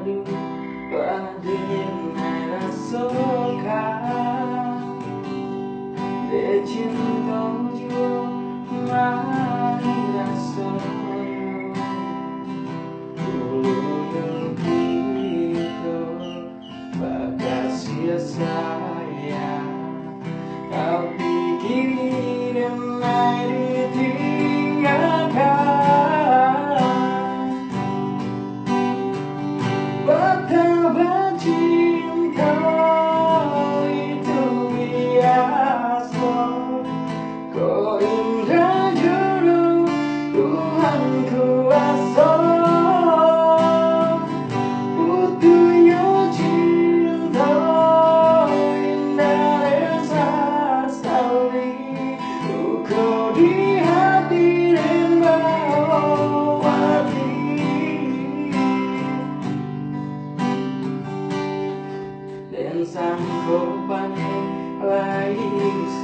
padu Padin merah soka De cinta jo mari rasono Dulu gitu Bagasi saya Kau pikirin mai ditinggalkan Betapa cinta itu biasa Kau indah juru Tuhan kuasa Putuhnya cinta indah rasa sekali Kau di hati dan bawa dan sanggupannya lagi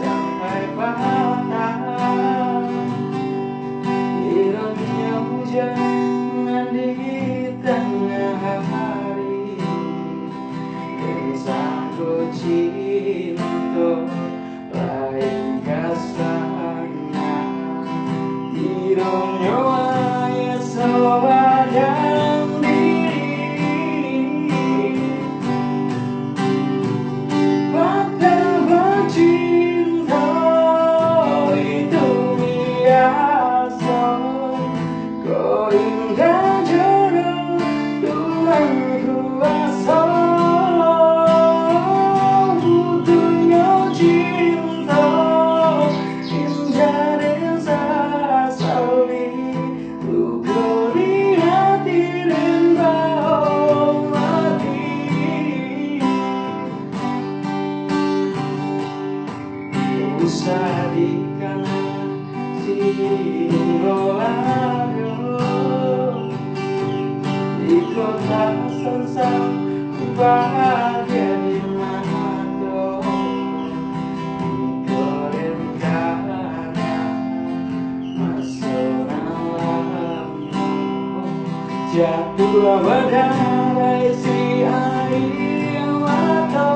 sampai patah Ironinya hujan di tengah hari dan sanggup cinta lagi kasana Ironinya ya sewadang cinta itu biasa Kau indah juru Tuhan kuasa Butuhnya cinta indah rasa sekali Luka di hati dan bau mati Usah di kanan Singgolago Di kota Sansang bahagia di Manado Di Korenkana Masona lama Jatuhlah badai si air mata